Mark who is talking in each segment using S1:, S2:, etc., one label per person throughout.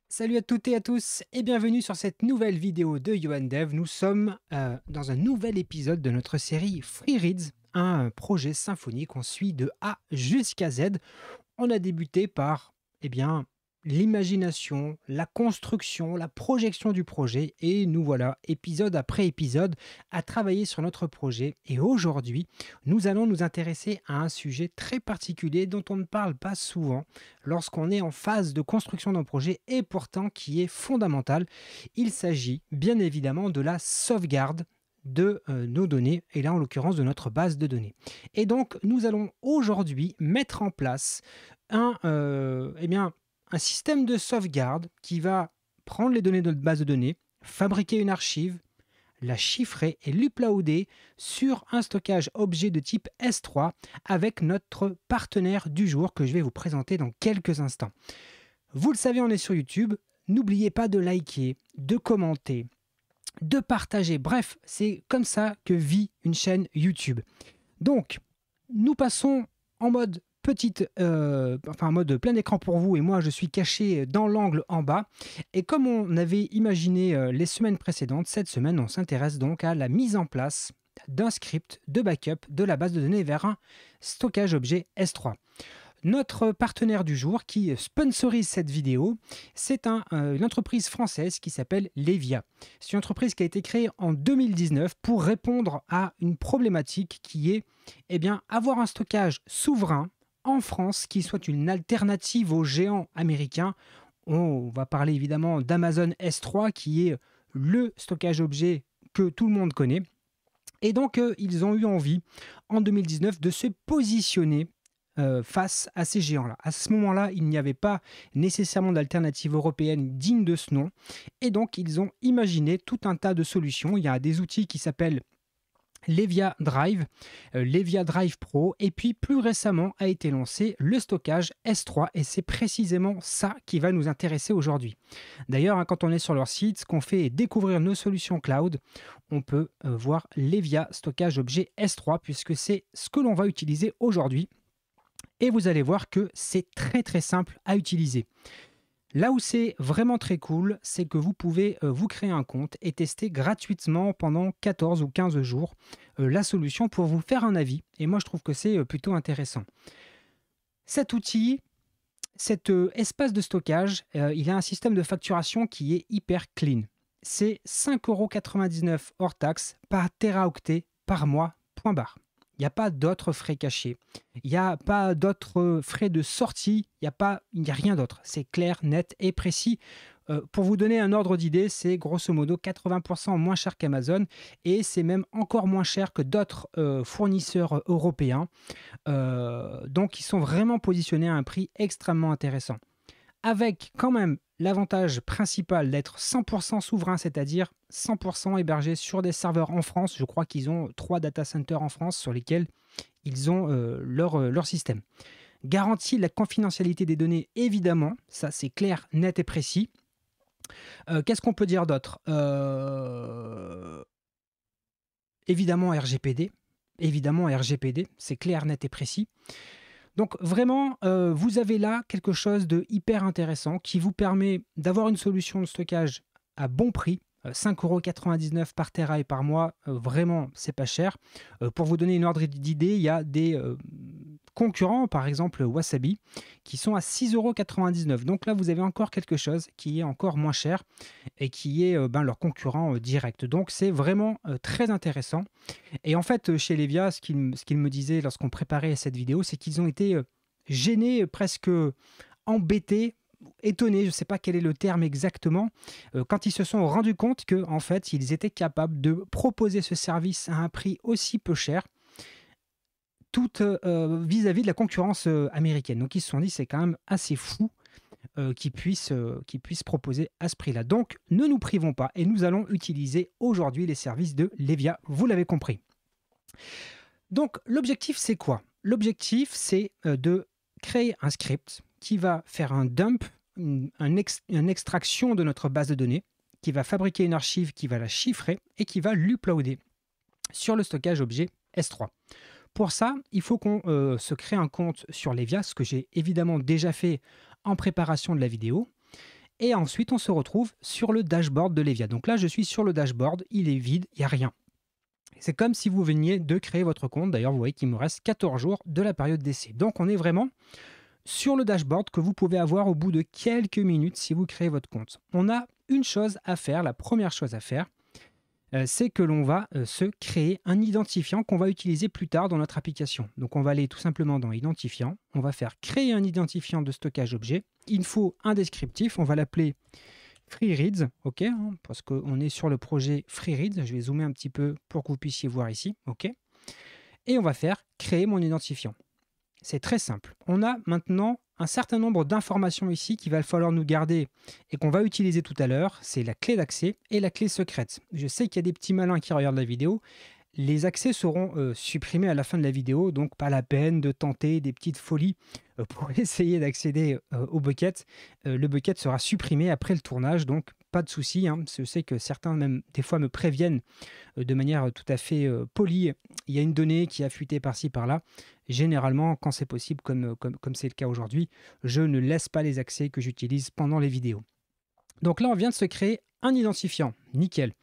S1: Salut à toutes et à tous et bienvenue sur cette nouvelle vidéo de YouAndDev. Nous sommes dans un nouvel épisode de notre série Free Reads, un projet symphonique qu'on suit de A jusqu'à Z. On a débuté par l'imagination, la construction, la projection du projet et nous voilà, épisode après épisode, à travailler sur notre projet. Et aujourd'hui, nous allons nous intéresser à un sujet très particulier dont on ne parle pas souvent lorsqu'on est en phase de construction d'un projet et pourtant qui est fondamental. Il s'agit bien évidemment de la sauvegarde de nos données, et là en l'occurrence de notre base de données. Et donc nous allons aujourd'hui mettre en place un système de sauvegarde qui va prendre les données de notre base de données, fabriquer une archive, la chiffrer et l'uploader sur un stockage objet de type S3 avec notre partenaire du jour que je vais vous présenter dans quelques instants. Vous le savez, on est sur YouTube. N'oubliez pas de liker, de commenter, de partager. Bref, c'est comme ça que vit une chaîne YouTube. Donc, nous passons en mode en mode plein écran pour vous, et moi je suis caché dans l'angle en bas. Et comme on avait imaginé les semaines précédentes, cette semaine on s'intéresse donc à la mise en place d'un script de backup de la base de données vers un stockage objet S3. Notre partenaire du jour qui sponsorise cette vidéo, c'est une entreprise française qui s'appelle Levia. C'est une entreprise qui a été créée en 2019 pour répondre à une problématique qui est avoir un stockage souverain en France qui soit une alternative aux géants américains. On va parler évidemment d'Amazon S3 qui est le stockage objet que tout le monde connaît. Et donc, ils ont eu envie, en 2019, de se positionner face à ces géants-là. À ce moment-là, il n'y avait pas nécessairement d'alternative européenne digne de ce nom. Et donc, ils ont imaginé tout un tas de solutions. Il y a des outils qui s'appellent Levia Drive, Levia Drive Pro, et puis plus récemment a été lancé le stockage S3, et c'est précisément ça qui va nous intéresser aujourd'hui. D'ailleurs, quand on est sur leur site, ce qu'on fait est découvrir nos solutions cloud. On peut voir Levia stockage objet S3, puisque c'est ce que l'on va utiliser aujourd'hui. Et vous allez voir que c'est très très simple à utiliser. Là où c'est vraiment très cool, c'est que vous pouvez vous créer un compte et tester gratuitement pendant 14 ou 15 jours la solution pour vous faire un avis. Et moi, je trouve que c'est plutôt intéressant. Cet outil, cet espace de stockage, il a un système de facturation qui est hyper clean. C'est 5,99 € hors taxe par teraoctet par mois, point barre. Il n'y a pas d'autres frais cachés. Il n'y a pas d'autres frais de sortie. Il n'y a rien d'autre. C'est clair, net et précis. Pour vous donner un ordre d'idée, c'est grosso modo 80% moins cher qu'Amazon, et c'est même encore moins cher que d'autres fournisseurs européens. Donc, ils sont vraiment positionnés à un prix extrêmement intéressant, avec quand même l'avantage principal d'être 100% souverain, c'est-à-dire 100% hébergé sur des serveurs en France. Je crois qu'ils ont 3 data centers en France sur lesquels ils ont leur système. Garantie la confidentialité des données, évidemment, ça c'est clair, net et précis. Qu'est-ce qu'on peut dire d'autre? Évidemment RGPD, c'est clair, net et précis. Donc vraiment, vous avez là quelque chose de hyper intéressant qui vous permet d'avoir une solution de stockage à bon prix. 5,99 € par Tera et par mois, vraiment, c'est pas cher. Pour vous donner une ordre d'idée, il y a des concurrents, par exemple Wasabi, qui sont à 6,99 €. Donc là, vous avez encore quelque chose qui est encore moins cher et qui est leur concurrent direct. Donc c'est vraiment très intéressant. Et en fait, chez Levia, ce qu'il me disait lorsqu'on préparait cette vidéo, c'est qu'ils ont été gênés, presque embêtés, étonnés, je ne sais pas quel est le terme exactement, quand ils se sont rendus compte qu'en fait, ils étaient capables de proposer ce service à un prix aussi peu cher, tout vis-à-vis de la concurrence américaine. Donc ils se sont dit, c'est quand même assez fou qu'ils puissent proposer à ce prix-là. Donc ne nous privons pas et nous allons utiliser aujourd'hui les services de Levia, vous l'avez compris. Donc l'objectif, c'est quoi? L'objectif, c'est de créer un script qui va faire un dump, une extraction de notre base de données, qui va fabriquer une archive, qui va la chiffrer et qui va l'uploader sur le stockage objet S3. Pour ça, il faut qu'on se crée un compte sur Levia, ce que j'ai évidemment déjà fait en préparation de la vidéo. Et ensuite, on se retrouve sur le dashboard de Levia. Donc là, je suis sur le dashboard, il est vide, il n'y a rien. C'est comme si vous veniez de créer votre compte. D'ailleurs, vous voyez qu'il me reste 14 jours de la période d'essai. Donc, on est vraiment sur le dashboard que vous pouvez avoir au bout de quelques minutes si vous créez votre compte. On a une chose à faire, la première chose à faire, c'est que l'on va se créer un identifiant qu'on va utiliser plus tard dans notre application. Donc on va aller tout simplement dans Identifiant, on va faire créer un identifiant de stockage objet. Il faut un descriptif, on va l'appeler FreeReads, ok, parce qu'on est sur le projet FreeReads. Je vais zoomer un petit peu pour que vous puissiez voir ici, ok. Et on va faire créer mon identifiant. C'est très simple. On a maintenant un certain nombre d'informations ici qu'il va falloir nous garder et qu'on va utiliser tout à l'heure. C'est la clé d'accès et la clé secrète. Je sais qu'il y a des petits malins qui regardent la vidéo. Les accès seront supprimés à la fin de la vidéo, donc pas la peine de tenter des petites folies pour essayer d'accéder au bucket. Le bucket sera supprimé après le tournage, donc pas de souci. Je sais que certains, même des fois, me préviennent de manière tout à fait polie. Il y a une donnée qui a fuité par-ci, par-là. Généralement, quand c'est possible, comme c'est le cas aujourd'hui, je ne laisse pas les accès que j'utilise pendant les vidéos. Donc là, on vient de se créer un identifiant. Nickel.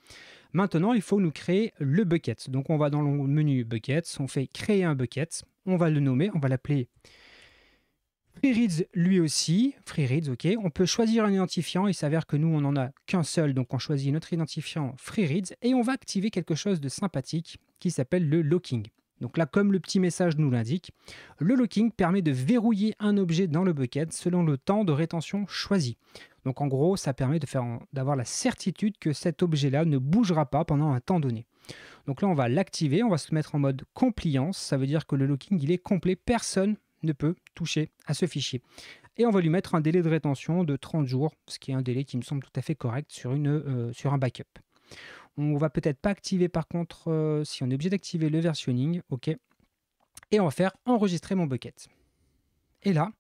S1: Maintenant, il faut nous créer le bucket. Donc, on va dans le menu Buckets, on fait créer un bucket, on va le nommer, on va l'appeler FreeReads lui aussi. FreeReads, ok. On peut choisir un identifiant, il s'avère que nous, on n'en a qu'un seul, donc on choisit notre identifiant FreeReads et on va activer quelque chose de sympathique qui s'appelle le locking. Donc là, comme le petit message nous l'indique, le locking permet de verrouiller un objet dans le bucket selon le temps de rétention choisi. Donc en gros, ça permet d'avoir la certitude que cet objet-là ne bougera pas pendant un temps donné. Donc là, on va l'activer, on va se mettre en mode compliance. Ça veut dire que le locking, il est complet, personne ne peut toucher à ce fichier. Et on va lui mettre un délai de rétention de 30 jours, ce qui est un délai qui me semble tout à fait correct sur un backup. On va peut-être pas activer par contre, si on est obligé d'activer le versionning, ok. Et on va faire enregistrer mon bucket. Et là,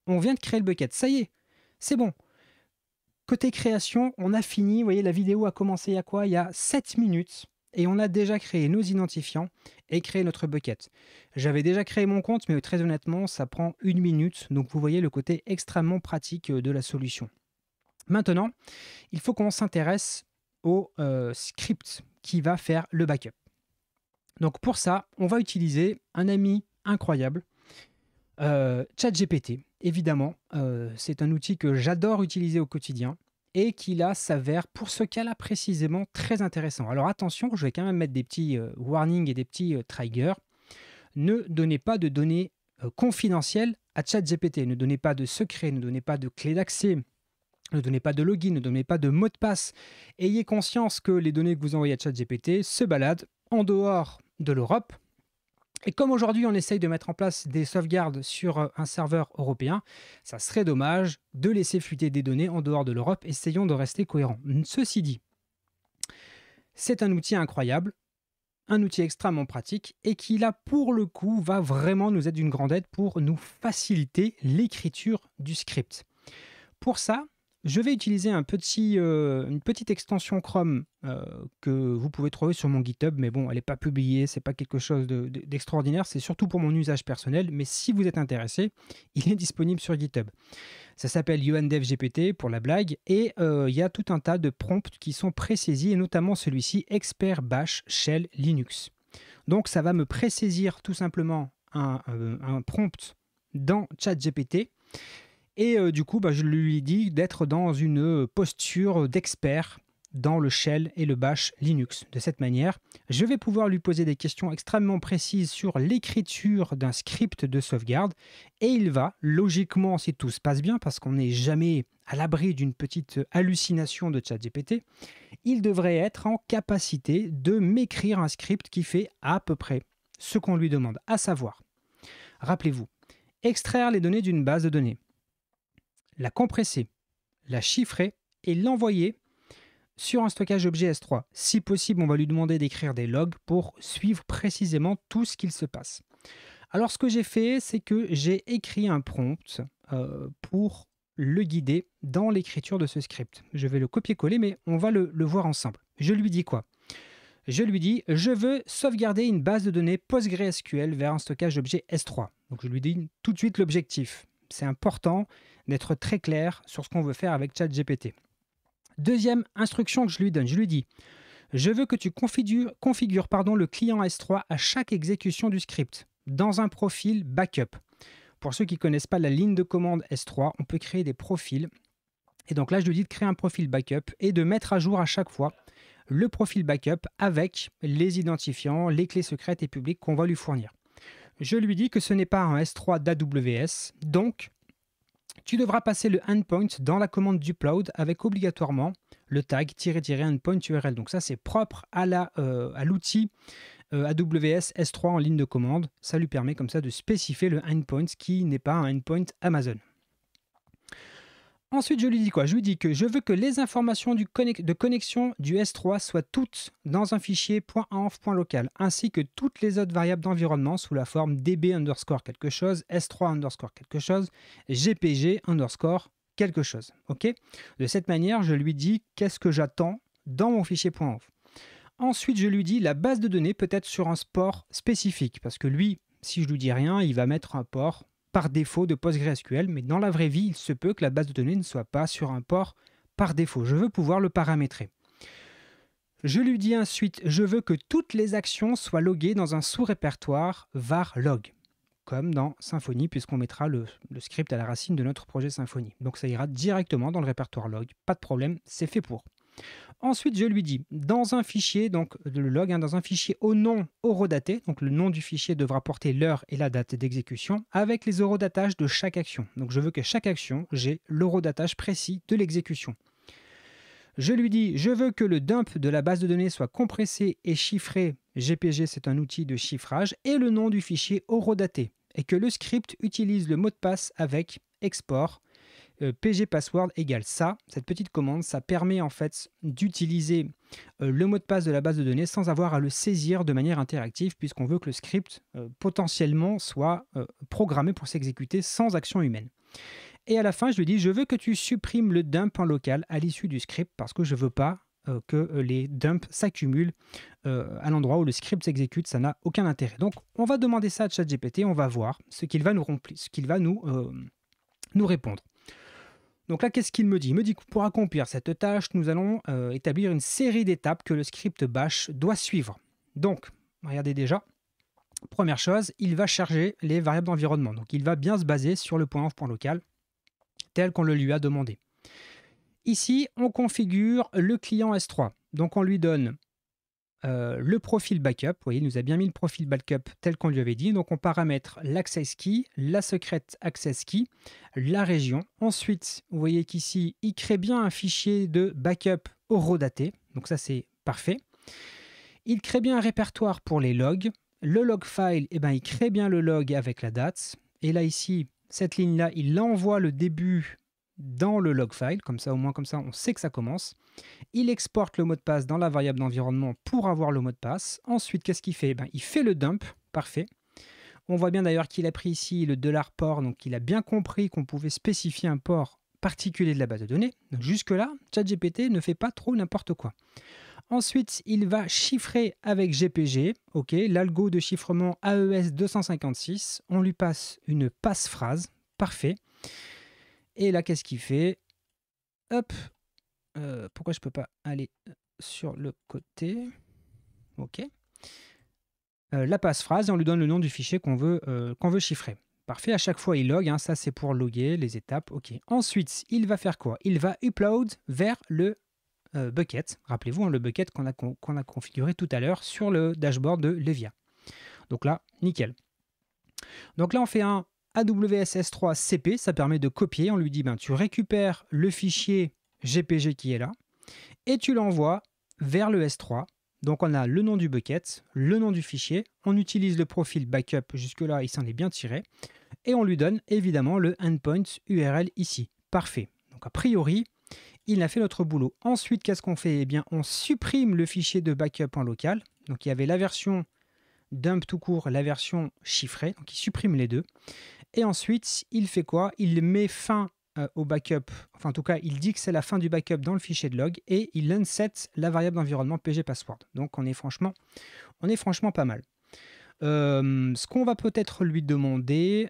S1: on vient de créer le bucket. Ça y est, c'est bon. Côté création, on a fini. Vous voyez, la vidéo a commencé il y a 7 minutes. Et on a déjà créé nos identifiants et créé notre bucket. J'avais déjà créé mon compte, mais très honnêtement, ça prend 1 minute. Donc vous voyez le côté extrêmement pratique de la solution. Maintenant, il faut qu'on s'intéresse au script qui va faire le backup. Donc pour ça, on va utiliser un ami incroyable, ChatGPT. Évidemment, c'est un outil que j'adore utiliser au quotidien et qui là s'avère pour ce cas-là précisément très intéressant. Alors attention, je vais quand même mettre des petits warnings et des petits triggers. Ne donnez pas de données confidentielles à ChatGPT, ne donnez pas de secret, ne donnez pas de clé d'accès, ne donnez pas de login, ne donnez pas de mot de passe. Ayez conscience que les données que vous envoyez à ChatGPT se baladent en dehors de l'Europe. Et comme aujourd'hui, on essaye de mettre en place des sauvegardes sur un serveur européen, ça serait dommage de laisser fuiter des données en dehors de l'Europe. Essayons de rester cohérents. Ceci dit, c'est un outil incroyable, un outil extrêmement pratique et qui, là, pour le coup, va vraiment nous être d'une grande aide pour nous faciliter l'écriture du script. Pour ça, je vais utiliser une petite extension Chrome que vous pouvez trouver sur mon GitHub, mais bon, elle n'est pas publiée, c'est pas quelque chose d'extraordinaire, c'est surtout pour mon usage personnel, mais si vous êtes intéressé, il est disponible sur GitHub. Ça s'appelle UNDevGPT pour la blague, et il y a tout un tas de prompts qui sont pré-saisis, et notamment celui-ci, Expert Bash Shell Linux. Donc ça va me pré-saisir tout simplement un prompt dans ChatGPT. Et du coup, je lui dis d'être dans une posture d'expert dans le shell et le bash Linux. De cette manière, je vais pouvoir lui poser des questions extrêmement précises sur l'écriture d'un script de sauvegarde et il va, logiquement, si tout se passe bien, parce qu'on n'est jamais à l'abri d'une petite hallucination de ChatGPT, il devrait être en capacité de m'écrire un script qui fait à peu près ce qu'on lui demande, à savoir, rappelez-vous, extraire les données d'une base de données, la compresser, la chiffrer et l'envoyer sur un stockage objet S3. Si possible, on va lui demander d'écrire des logs pour suivre précisément tout ce qu'il se passe. Alors, ce que j'ai fait, c'est que j'ai écrit un prompt pour le guider dans l'écriture de ce script. Je vais le copier-coller, mais on va le voir ensemble. Je lui dis quoi ? Je lui dis, je veux sauvegarder une base de données PostgreSQL vers un stockage objet S3. Donc, je lui dis tout de suite l'objectif. c'est important d'être très clair sur ce qu'on veut faire avec ChatGPT. Deuxième instruction que je lui donne, je lui dis je veux que tu configures le client S3 à chaque exécution du script dans un profil backup. Pour ceux qui ne connaissent pas la ligne de commande S3, on peut créer des profils. Et donc là, je lui dis de créer un profil backup et de mettre à jour à chaque fois le profil backup avec les identifiants, les clés secrètes et publiques qu'on va lui fournir. Je lui dis que ce n'est pas un S3 d'AWS, donc tu devras passer le endpoint dans la commande dupload avec obligatoirement le tag --endpoint URL. Donc ça, c'est propre à l'outil AWS S3 en ligne de commande. Ça lui permet comme ça de spécifier le endpoint qui n'est pas un endpoint Amazon. Ensuite, je lui dis quoi? Je lui dis que je veux que les informations de connexion du S3 soient toutes dans un fichier .env.local, ainsi que toutes les autres variables d'environnement sous la forme db underscore quelque chose, S3 underscore quelque chose, gpg underscore quelque chose. Ok? De cette manière, je lui dis qu'est-ce que j'attends dans mon fichier .env. Ensuite, je lui dis la base de données peut être sur un port spécifique, parce que lui, si je lui dis rien, il va mettre un port par défaut de PostgreSQL, mais dans la vraie vie, il se peut que la base de données ne soit pas sur un port par défaut. Je veux pouvoir le paramétrer. Je lui dis ensuite, je veux que toutes les actions soient loguées dans un sous-répertoire var log, comme dans Symfony, puisqu'on mettra le script à la racine de notre projet Symfony. Donc ça ira directement dans le répertoire log, pas de problème, c'est fait pour. Ensuite, je lui dis, dans un fichier, donc le log, dans un fichier au nom horodaté, donc le nom du fichier devra porter l'heure et la date d'exécution, avec les horodatages de chaque action. Donc je veux que chaque action, j'ai l'horodatage précis de l'exécution. Je lui dis, je veux que le dump de la base de données soit compressé et chiffré, GPG c'est un outil de chiffrage, et le nom du fichier horodaté, et que le script utilise le mot de passe avec export, PG password égale ça, cette petite commande, ça permet en fait d'utiliser le mot de passe de la base de données sans avoir à le saisir de manière interactive puisqu'on veut que le script potentiellement soit programmé pour s'exécuter sans action humaine. Et à la fin, je lui dis, je veux que tu supprimes le dump en local à l'issue du script parce que je ne veux pas que les dumps s'accumulent à l'endroit où le script s'exécute, ça n'a aucun intérêt. Donc on va demander ça à ChatGPT, on va voir ce qu'il va nous répondre. Donc là, qu'est-ce qu'il me dit? Il me dit que pour accomplir cette tâche, nous allons établir une série d'étapes que le script bash doit suivre. Donc, regardez déjà, première chose, il va charger les variables d'environnement. Donc, il va bien se baser sur le .env.local tel qu'on le lui a demandé. Ici, on configure le client S3. Donc, on lui donne le profil backup. Vous voyez, il nous a bien mis le profil backup tel qu'on lui avait dit. Donc, on paramètre l'access key, la secrète access key, la région. Ensuite, vous voyez qu'ici, il crée bien un fichier de backup horodaté. Donc, ça, c'est parfait. Il crée bien un répertoire pour les logs. Le log file, il crée bien le log avec la date. Et là, ici, cette ligne-là, il envoie le début dans le log file. Comme ça, au moins, comme ça, on sait que ça commence. Il exporte le mot de passe dans la variable d'environnement pour avoir le mot de passe. Ensuite, qu'est-ce qu'il fait? Il fait le dump, parfait. On voit bien d'ailleurs qu'il a pris ici le $port, donc il a bien compris qu'on pouvait spécifier un port particulier de la base de données. Donc jusque-là, ChatGPT ne fait pas trop n'importe quoi. Ensuite, il va chiffrer avec GPG, ok, l'algo de chiffrement AES 256. On lui passe une passe-phrase, parfait. Et là, qu'est-ce qu'il fait? Hop. Pourquoi je ne peux pas aller sur le côté? Ok. La passe-phrase, et on lui donne le nom du fichier qu'on veut chiffrer. Parfait, à chaque fois il log, ça c'est pour loguer les étapes. Ok. Ensuite, il va faire quoi? Il va upload vers le bucket. Rappelez-vous, le bucket qu'on a configuré tout à l'heure sur le dashboard de Levia. Donc là, nickel. Donc là, on fait un AWS S3 CP, ça permet de copier. On lui dit, tu récupères le fichier GPG qui est là, et tu l'envoies vers le S3. Donc on a le nom du bucket, le nom du fichier, on utilise le profil backup, jusque-là il s'en est bien tiré, et on lui donne évidemment le endpoint URL ici. Parfait. Donc a priori, il a fait notre boulot. Ensuite, qu'est-ce qu'on fait? On supprime le fichier de backup en local. Donc il y avait la version dump tout court, la version chiffrée, donc il supprime les deux. Et ensuite, il fait quoi? Il met fin au backup, enfin en tout cas, il dit que c'est la fin du backup dans le fichier de log et il unset la variable d'environnement PG password. Donc on est franchement pas mal. Ce qu'on va peut-être lui demander,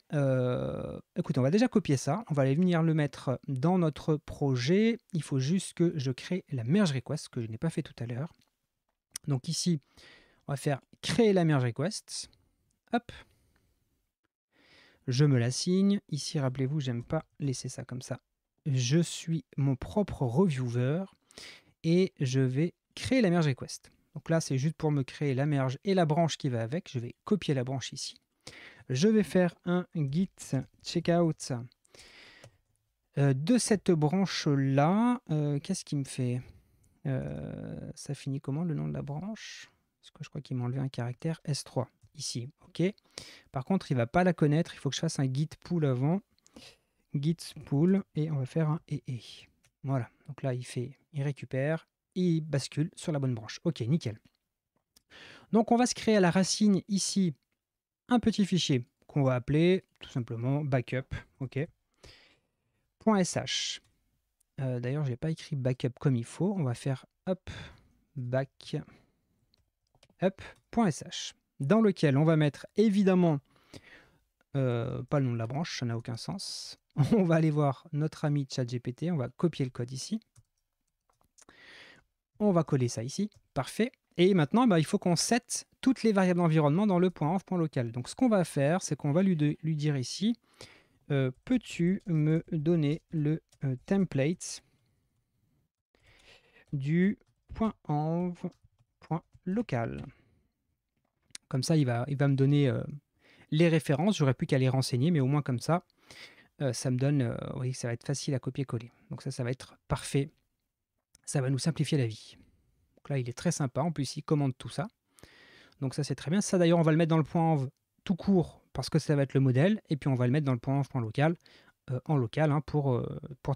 S1: écoutez, on va déjà copier ça, on va aller venir le mettre dans notre projet. Il faut juste que je crée la merge request, que je n'ai pas fait tout à l'heure. Donc ici, on va faire créer la merge request. Hop. Je me l'assigne. Ici, rappelez-vous, j'aime pas laisser ça comme ça. Je suis mon propre reviewer et je vais créer la merge request. Donc là, c'est juste pour me créer la merge et la branche qui va avec. Je vais copier la branche ici. Je vais faire un git checkout de cette branche-là. Qu'est-ce qu'il me fait? Ça finit comment le nom de la branche? Parce que je crois qu'il m'a enlevé un caractère S3 ici. OK. Par contre, il ne va pas la connaître. Il faut que je fasse un git pull avant. Git pull et on va faire un EE. Voilà. Donc là, il récupère, il bascule sur la bonne branche. OK, nickel. Donc on va se créer à la racine ici un petit fichier qu'on va appeler tout simplement backup. OK. .sh. D'ailleurs, je n'ai pas écrit backup comme il faut. On va faire hop, backup.sh, dans lequel on va mettre évidemment pas le nom de la branche, ça n'a aucun sens. On va aller voir notre ami ChatGPT, on va copier le code ici. On va coller ça ici, parfait. Et maintenant, il faut qu'on set toutes les variables d'environnement dans le .env.local. Donc ce qu'on va faire, c'est qu'on va lui dire ici, peux-tu me donner le template du .env.local. Comme ça, il va me donner les références. J'aurais plus qu'à les renseigner, mais au moins comme ça, ça me donne, oui, ça va être facile à copier-coller. Donc ça va être parfait. Ça va nous simplifier la vie. Donc là, il est très sympa. En plus, il commande tout ça. Donc ça, c'est très bien. Ça, d'ailleurs, on va le mettre dans le .env tout court parce que ça va être le modèle. Et puis, on va le mettre dans le .env.local en local pour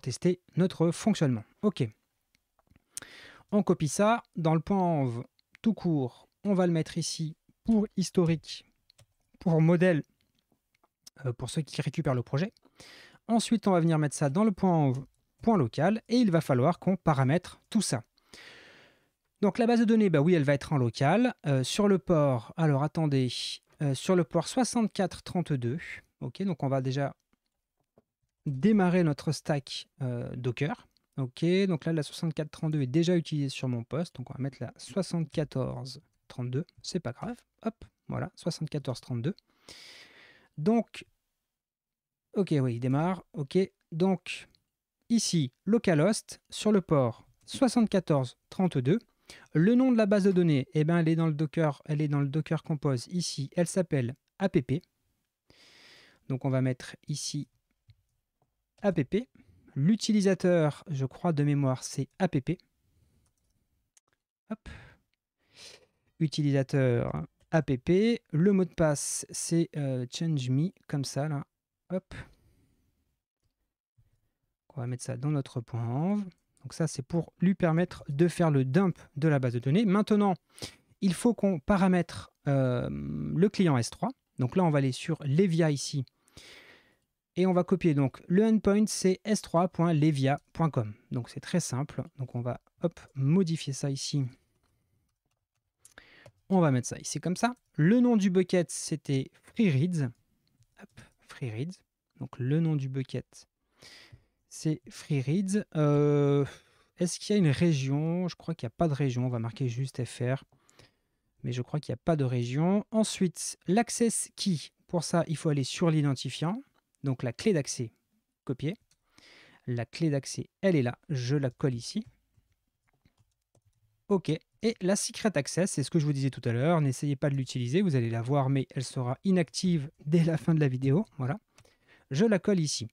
S1: tester notre fonctionnement. OK. On copie ça. Dans le .env tout court, on va le mettre ici pour historique, pour modèle, pour ceux qui récupèrent le projet. Ensuite, on va venir mettre ça dans le .env.local et il va falloir qu'on paramètre tout ça. Donc la base de données, oui, elle va être en local. Sur le port, alors attendez, sur le port 6432, ok, donc on va déjà démarrer notre stack Docker. Ok, donc là la 6432 est déjà utilisée sur mon poste, donc on va mettre la 7432, c'est pas grave, hop, voilà, 7432. Donc, ok, oui, il démarre, ok, donc ici, localhost, sur le port 7432. Le nom de la base de données, elle est dans le Docker Compose. Ici, elle s'appelle app. Donc on va mettre ici app. L'utilisateur, je crois de mémoire, c'est app. Hop. Utilisateur app. Le mot de passe, c'est change me, comme ça là. Hop. On va mettre ça dans notre .env. Donc ça, c'est pour lui permettre de faire le dump de la base de données. Maintenant, il faut qu'on paramètre le client S3. Donc là, on va aller sur Levia ici. Et on va copier. Donc le endpoint, c'est s3.levia.com. Donc c'est très simple. Donc on va modifier ça ici. On va mettre ça ici comme ça. Le nom du bucket, c'était FreeReads. FreeReads. Donc le nom du bucket, c'est FreeReads. Est-ce qu'il y a une région? Je crois qu'il n'y a pas de région. On va marquer juste FR. Mais je crois qu'il n'y a pas de région. Ensuite, l'access key. Pour ça, il faut aller sur l'identifiant. Donc la clé d'accès, copier. La clé d'accès, elle est là. Je la colle ici. OK. Et la secret access, c'est ce que je vous disais tout à l'heure. N'essayez pas de l'utiliser. Vous allez la voir, mais elle sera inactive dès la fin de la vidéo. Voilà. Je la colle ici.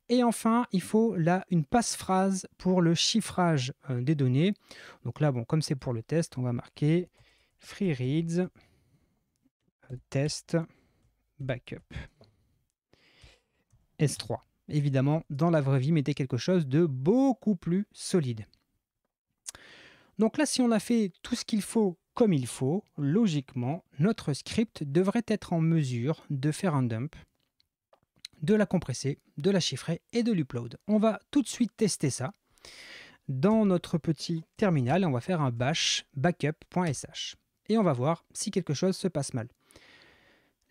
S1: Et enfin, il faut là une passphrase pour le chiffrage des données. Donc là, bon, comme c'est pour le test, on va marquer FreeReads test backup S3. Évidemment, dans la vraie vie, mettez quelque chose de beaucoup plus solide. Donc là, si on a fait tout ce qu'il faut comme il faut, logiquement, notre script devrait être en mesure de faire un dump, de la compresser, de la chiffrer et de l'upload. On va tout de suite tester ça. Dans notre petit terminal, on va faire un bash backup.sh et on va voir si quelque chose se passe mal.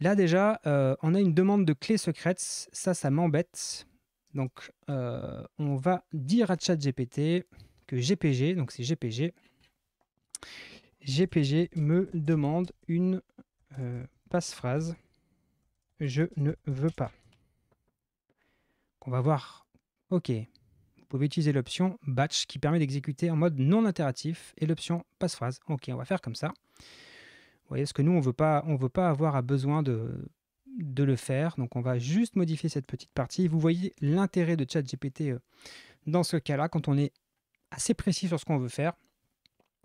S1: Là déjà, on a une demande de clé secrète, ça m'embête. Donc on va dire à ChatGPT que GPG, donc c'est GPG, GPG me demande une passe-phrase. Je ne veux pas. On va voir. OK. Vous pouvez utiliser l'option batch qui permet d'exécuter en mode non itératif et l'option passe-phrase. OK, on va faire comme ça. Vous voyez, parce que nous, on veut pas avoir à besoin de le faire. Donc, on va juste modifier cette petite partie. Vous voyez l'intérêt de ChatGPT dans ce cas-là, quand on est assez précis sur ce qu'on veut faire,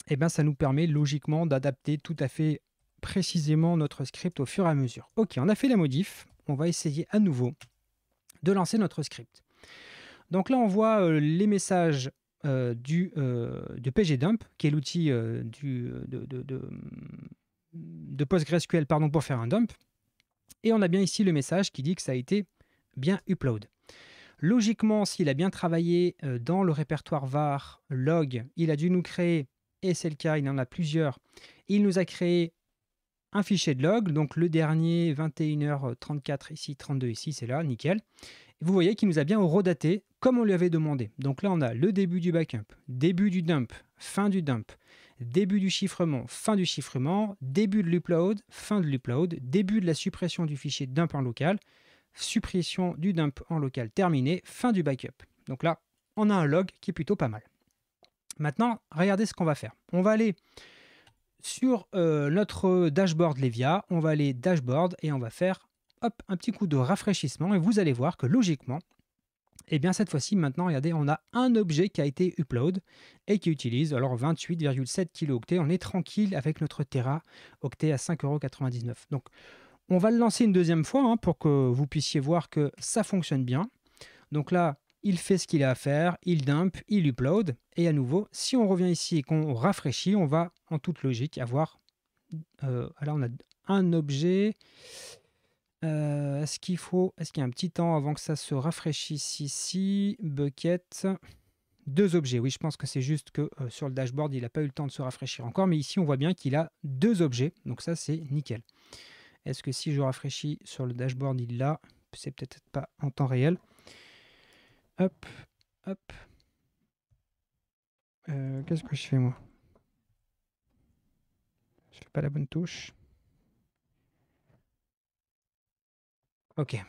S1: eh ben, ça nous permet logiquement d'adapter tout à fait précisément notre script au fur et à mesure. OK, on a fait la modif. On va essayer à nouveau de lancer notre script. Donc là, on voit les messages de pgdump, qui est l'outil de PostgreSQL pardon, pour faire un dump. Et on a bien ici le message qui dit que ça a été bien upload. Logiquement, s'il a bien travaillé dans le répertoire var log, il a dû nous créer, et c'est le cas, il en a plusieurs, il nous a créé un fichier de log, donc le dernier 21h34 ici, 32 ici, c'est là, nickel. Vous voyez qu'il nous a bien redaté comme on lui avait demandé. Donc là, on a le début du backup, début du dump, fin du dump, début du chiffrement, fin du chiffrement, début de l'upload, fin de l'upload, début de la suppression du fichier dump en local, suppression du dump en local terminé, fin du backup. Donc là, on a un log qui est plutôt pas mal. Maintenant, regardez ce qu'on va faire. On va aller sur notre dashboard Levia, on va aller dashboard et on va faire hop, un petit coup de rafraîchissement et vous allez voir que logiquement, et bien cette fois-ci, maintenant, regardez, on a un objet qui a été upload et qui utilise alors 28,7 kilooctets. On est tranquille avec notre Teraoctet à 5,99 €. Donc, on va le lancer une deuxième fois hein, pour que vous puissiez voir que ça fonctionne bien. Donc là, il fait ce qu'il a à faire, il dump, il upload. Et à nouveau, si on revient ici et qu'on rafraîchit, on va en toute logique avoir... là, on a un objet... est-ce qu'il y a un petit temps avant que ça se rafraîchisse ici? Bucket, deux objets. Oui, je pense que c'est juste que sur le dashboard, il n'a pas eu le temps de se rafraîchir encore. Mais ici, on voit bien qu'il a deux objets. Donc ça, c'est nickel. Est-ce que si je rafraîchis sur le dashboard, il l'a? C'est peut-être pas en temps réel. Hop, hop. Qu'est-ce que je fais, moi? Je fais pas la bonne touche. OK.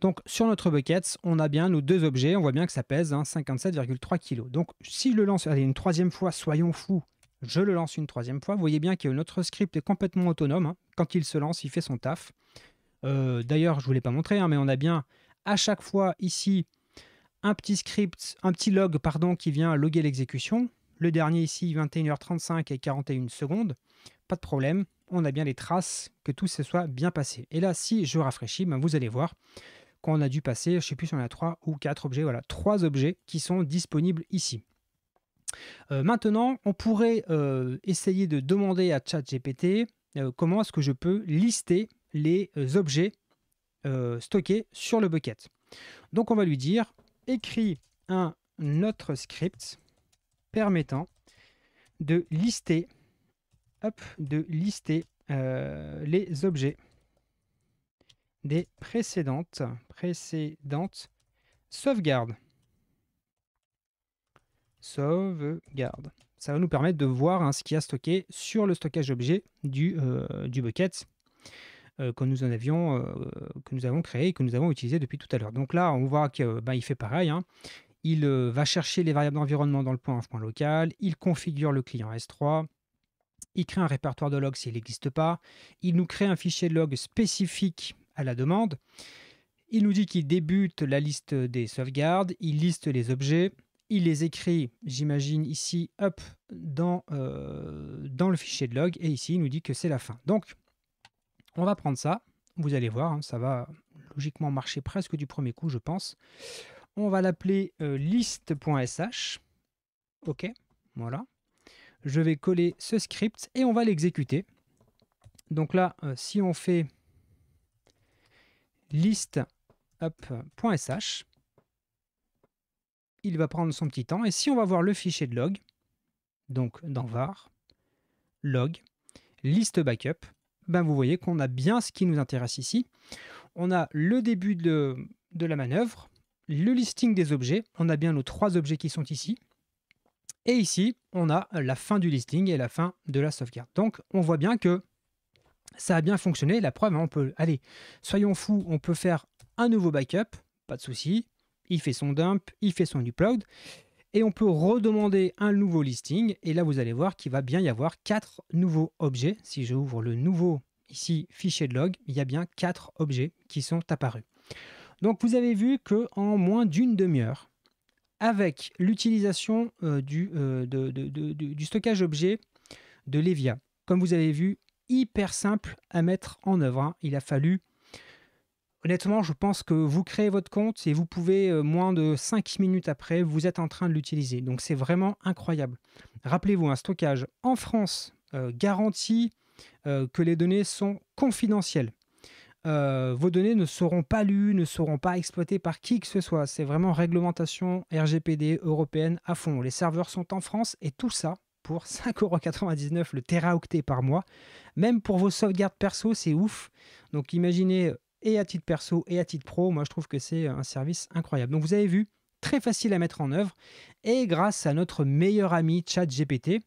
S1: Donc sur notre bucket, on a bien nos deux objets, on voit bien que ça pèse 57,3 kg. Donc si je le lance allez, une troisième fois, soyons fous, je le lance une troisième fois, vous voyez bien que notre script est complètement autonome. Hein. Quand il se lance, il fait son taf. D'ailleurs, je ne vous l'ai pas montré, hein, mais on a bien à chaque fois ici un petit script, un petit log pardon, qui vient loguer l'exécution. Le dernier ici, 21h35 et 41 secondes. Pas de problème, on a bien les traces que tout se soit bien passé. Et là, si je rafraîchis, ben, vous allez voir qu'on a dû passer, je ne sais plus si on a 3 ou 4 objets, voilà, 3 objets qui sont disponibles ici. Maintenant, on pourrait essayer de demander à ChatGPT comment est-ce que je peux lister les objets stockés sur le bucket. Donc on va lui dire, écris un autre script permettant de lister, les objets des précédentes sauvegardes. Ça va nous permettre de voir ce qu'il y a stocké sur le stockage d'objets du bucket que nous avons créé et que nous avons utilisé depuis tout à l'heure. Donc là, on voit qu'il fait pareil. Hein. Il va chercher les variables d'environnement dans le point local, il configure le client S3, il crée un répertoire de log s'il n'existe pas, il nous crée un fichier de log spécifique à la demande, il nous dit qu'il débute la liste des sauvegardes, il liste les objets, il les écrit, j'imagine, ici, dans le fichier de log, et ici, il nous dit que c'est la fin. Donc, on va prendre ça, vous allez voir, ça va logiquement marcher presque du premier coup, je pense. On va l'appeler list.sh. OK, voilà. Je vais coller ce script et on va l'exécuter. Donc là, si on fait list.sh, il va prendre son petit temps. Et si on va voir le fichier de log, donc dans var, log, list backup, ben vous voyez qu'on a bien ce qui nous intéresse ici. On a le début de la manœuvre, le listing des objets. On a bien nos 3 objets qui sont ici. Et ici, on a la fin du listing et la fin de la sauvegarde. Donc, on voit bien que ça a bien fonctionné. La preuve, on peut, allez, soyons fous, on peut faire un nouveau backup, pas de souci. Il fait son dump, il fait son upload. Et on peut redemander un nouveau listing. Et là, vous allez voir qu'il va bien y avoir 4 nouveaux objets. Si j'ouvre le nouveau, ici, fichier de log, il y a bien 4 objets qui sont apparus. Donc, vous avez vu qu'en moins d'une demi-heure, avec l'utilisation du stockage objet de Levia, comme vous avez vu, hyper simple à mettre en œuvre, hein. Il a fallu, honnêtement, je pense que vous créez votre compte et vous pouvez, moins de 5 minutes après, vous êtes en train de l'utiliser. Donc c'est vraiment incroyable. Rappelez-vous, un stockage en France garantit que les données sont confidentielles. Vos données ne seront pas lues, ne seront pas exploitées par qui que ce soit. C'est vraiment réglementation RGPD européenne à fond. Les serveurs sont en France et tout ça pour 5,99 € le teraoctet par mois. Même pour vos sauvegardes perso, c'est ouf. Donc imaginez, et à titre perso et à titre pro, moi je trouve que c'est un service incroyable. Donc vous avez vu, très facile à mettre en œuvre et grâce à notre meilleur ami ChatGPT,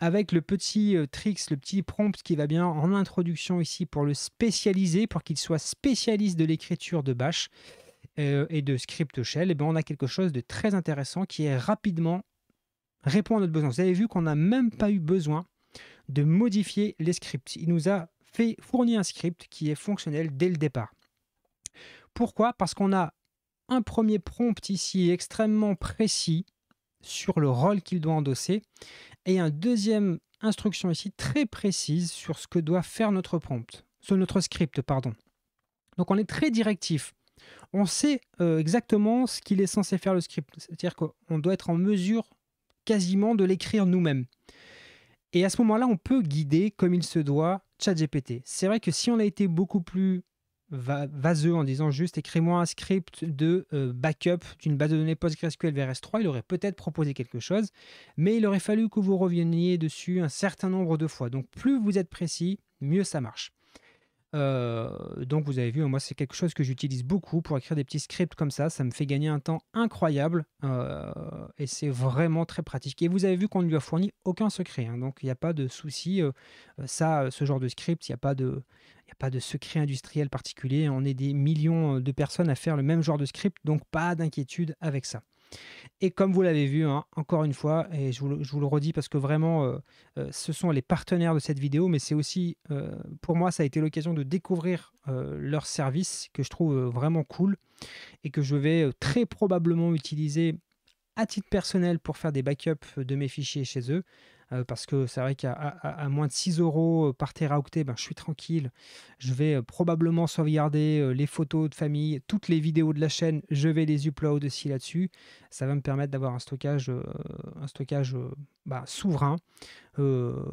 S1: avec le petit tricks, le petit prompt qui va bien en introduction ici pour le spécialiser, pour qu'il soit spécialiste de l'écriture de Bash et de script shell, et bien on a quelque chose de très intéressant qui est rapidement répond à notre besoin. Vous avez vu qu'on n'a même pas eu besoin de modifier les scripts. Il nous a fourni un script qui est fonctionnel dès le départ. Pourquoi? Parce qu'on a un premier prompt ici extrêmement précis sur le rôle qu'il doit endosser et un deuxième instruction ici très précise sur ce que doit faire notre prompt, sur notre script, pardon. Donc on est très directif. On sait exactement ce qu'il est censé faire le script. C'est-à-dire qu'on doit être en mesure quasiment de l'écrire nous-mêmes. Et à ce moment-là, on peut guider comme il se doit ChatGPT. C'est vrai que si on a été beaucoup plus vaseux en disant juste écris-moi un script de backup d'une base de données PostgreSQL vers S3, il aurait peut-être proposé quelque chose, mais il aurait fallu que vous reveniez dessus un certain nombre de fois. Donc plus vous êtes précis, mieux ça marche. Donc vous avez vu, moi c'est quelque chose que j'utilise beaucoup pour écrire des petits scripts comme ça me fait gagner un temps incroyable et c'est vraiment très pratique. Et vous avez vu qu'on ne lui a fourni aucun secret, hein, donc il n'y a pas de souci. Ce genre de script, il n'y a pas de secret industriel particulier. On est des millions de personnes à faire le même genre de script, donc pas d'inquiétude avec ça. Et comme vous l'avez vu, hein, encore une fois, et je vous le redis parce que vraiment, ce sont les partenaires de cette vidéo, mais c'est aussi, pour moi, ça a été l'occasion de découvrir leur service que je trouve vraiment cool et que je vais très probablement utiliser à titre personnel pour faire des backups de mes fichiers chez eux. Parce que c'est vrai qu'à moins de 6 € par teraoctet, ben, je suis tranquille. Je vais probablement sauvegarder les photos de famille, toutes les vidéos de la chaîne, je vais les upload aussi là-dessus. Ça va me permettre d'avoir un stockage souverain. Euh,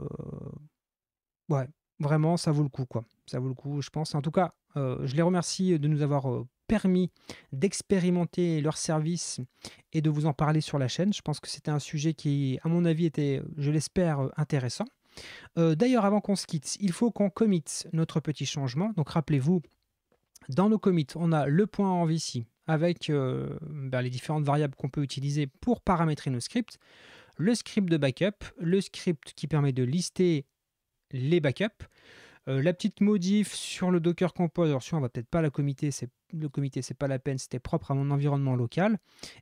S1: ouais, vraiment, ça vaut le coup, quoi. Ça vaut le coup, je pense. En tout cas, je les remercie de nous avoir permis d'expérimenter leur service et de vous en parler sur la chaîne. Je pense que c'était un sujet qui, à mon avis, était, je l'espère, intéressant. D'ailleurs, avant qu'on se quitte, il faut qu'on commit notre petit changement. Donc, rappelez-vous, dans nos commits, on a le point env ici avec les différentes variables qu'on peut utiliser pour paramétrer nos scripts, le script de backup, le script qui permet de lister les backups, la petite modif sur le Docker Compose, alors on va peut-être pas le comité, c'est pas la peine, c'était propre à mon environnement local.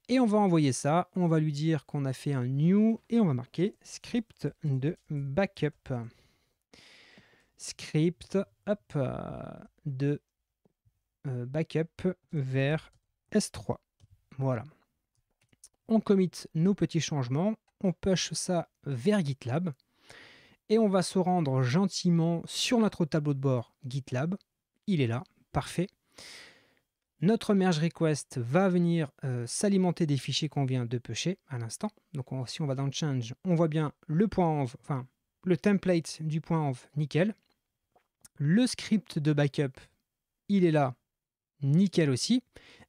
S1: Et on va envoyer ça, on va lui dire qu'on a fait un new et on va marquer script de backup. Script de backup vers S3. Voilà. On commit nos petits changements, on push ça vers GitLab. Et on va se rendre gentiment sur notre tableau de bord GitLab. Il est là, parfait. Notre merge request va venir s'alimenter des fichiers qu'on vient de pusher à l'instant. Donc si on va dans le change, on voit bien le point env, enfin le template du point env, nickel. Le script de backup, il est là, nickel aussi.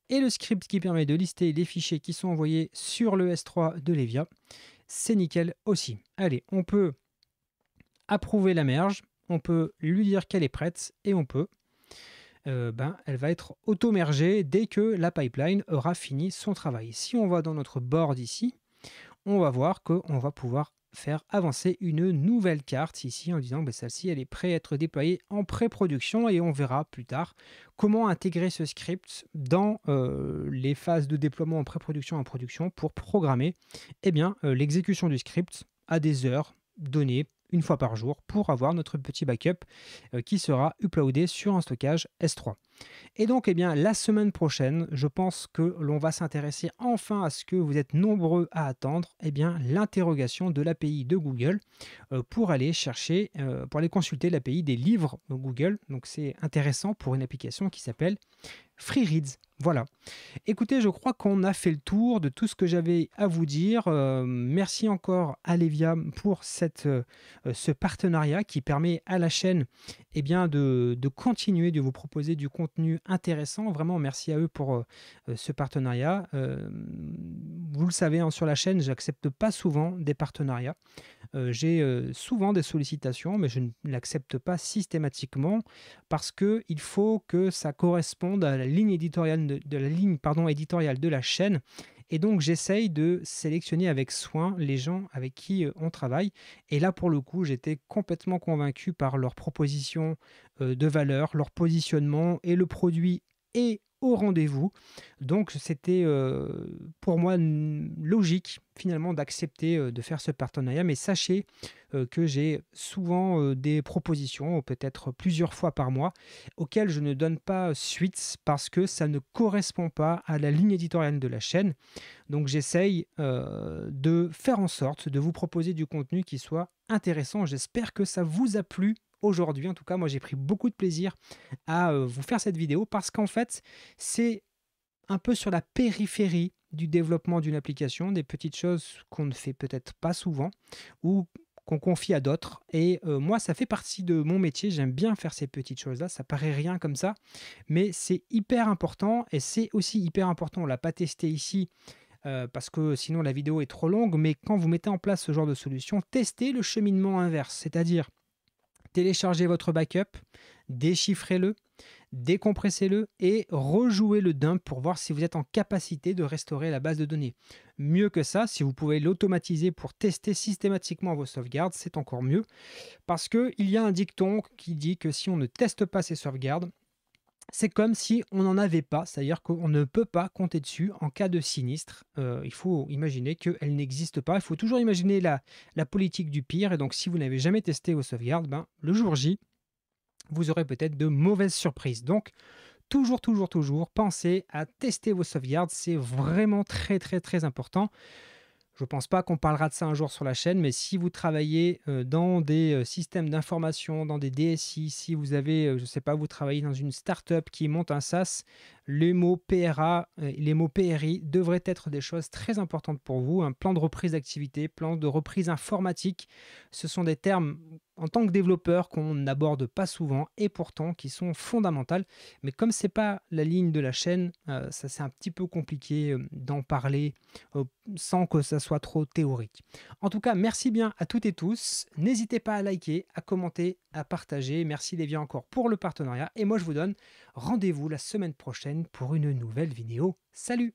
S1: Et le script qui permet de lister les fichiers qui sont envoyés sur le S3 de Levia, c'est nickel aussi. Allez, on peut approuver la merge, on peut lui dire qu'elle est prête et elle va être auto-mergée dès que la pipeline aura fini son travail. Si on va dans notre board ici, on va voir qu'on va pouvoir faire avancer une nouvelle carte ici en disant que celle-ci elle est prête à être déployée en pré-production et on verra plus tard comment intégrer ce script dans les phases de déploiement en pré-production et en production pour programmer l'exécution du script à des heures données une fois par jour pour avoir notre petit backup qui sera uploadé sur un stockage S3. Et donc, la semaine prochaine, je pense que l'on va s'intéresser enfin à ce que vous êtes nombreux à attendre, l'interrogation de l'API de Google pour aller chercher, pour aller consulter l'API des livres Google. Donc, c'est intéressant pour une application qui s'appelle FreeReads. Voilà. Écoutez, je crois qu'on a fait le tour de tout ce que j'avais à vous dire. Merci encore à Levia pour ce partenariat qui permet à la chaîne de continuer de vous proposer du contenu intéressant. Vraiment, merci à eux pour ce partenariat. Vous le savez, sur la chaîne, je n'accepte pas souvent des partenariats. J'ai souvent des sollicitations, mais je ne l'accepte pas systématiquement parce qu'il faut que ça corresponde à la ligne éditoriale éditoriale de la chaîne. Et donc, j'essaye de sélectionner avec soin les gens avec qui on travaille. Et là, pour le coup, j'étais complètement convaincu par leurs propositions de valeur, leur positionnement et le produit est au rendez-vous. Donc, c'était pour moi logique finalement d'accepter de faire ce partenariat. Mais sachez que j'ai souvent des propositions, peut-être plusieurs fois par mois, auxquelles je ne donne pas suite parce que ça ne correspond pas à la ligne éditoriale de la chaîne. Donc j'essaye de faire en sorte de vous proposer du contenu qui soit intéressant. J'espère que ça vous a plu aujourd'hui. En tout cas, moi j'ai pris beaucoup de plaisir à vous faire cette vidéo parce qu'en fait, c'est un peu sur la périphérie du développement d'une application, des petites choses qu'on ne fait peut-être pas souvent ou qu'on confie à d'autres. Et moi, ça fait partie de mon métier. J'aime bien faire ces petites choses-là. Ça paraît rien comme ça, mais c'est hyper important. Et c'est aussi hyper important, on ne l'a pas testé ici, parce que sinon la vidéo est trop longue, mais quand vous mettez en place ce genre de solution, testez le cheminement inverse, c'est-à-dire téléchargez votre backup, déchiffrez-le, décompressez-le et rejouez le dump pour voir si vous êtes en capacité de restaurer la base de données. Mieux que ça, si vous pouvez l'automatiser pour tester systématiquement vos sauvegardes, c'est encore mieux, parce qu'il y a un dicton qui dit que si on ne teste pas ses sauvegardes, c'est comme si on n'en avait pas, c'est-à-dire qu'on ne peut pas compter dessus en cas de sinistre. Il faut imaginer qu'elle n'existe pas. Il faut toujours imaginer la politique du pire. Et donc, si vous n'avez jamais testé vos sauvegardes, le jour J, vous aurez peut-être de mauvaises surprises. Donc, toujours, pensez à tester vos sauvegardes. C'est vraiment très, très, très important. Je ne pense pas qu'on parlera de ça un jour sur la chaîne, mais si vous travaillez dans des systèmes d'information, dans des DSI, si vous avez, je ne sais pas, vous travaillez dans une start-up qui monte un SaaS, les mots PRA, les mots PRI devraient être des choses très importantes pour vous. Un plan de reprise d'activité, plan de reprise informatique, ce sont des termes en tant que développeur qu'on n'aborde pas souvent et pourtant qui sont fondamentales. Mais comme ce n'est pas la ligne de la chaîne, ça c'est un petit peu compliqué d'en parler sans que ça soit trop théorique. En tout cas, merci bien à toutes et tous. N'hésitez pas à liker, à commenter, à partager. Merci Levia encore pour le partenariat. Et moi, je vous donne rendez-vous la semaine prochaine pour une nouvelle vidéo. Salut!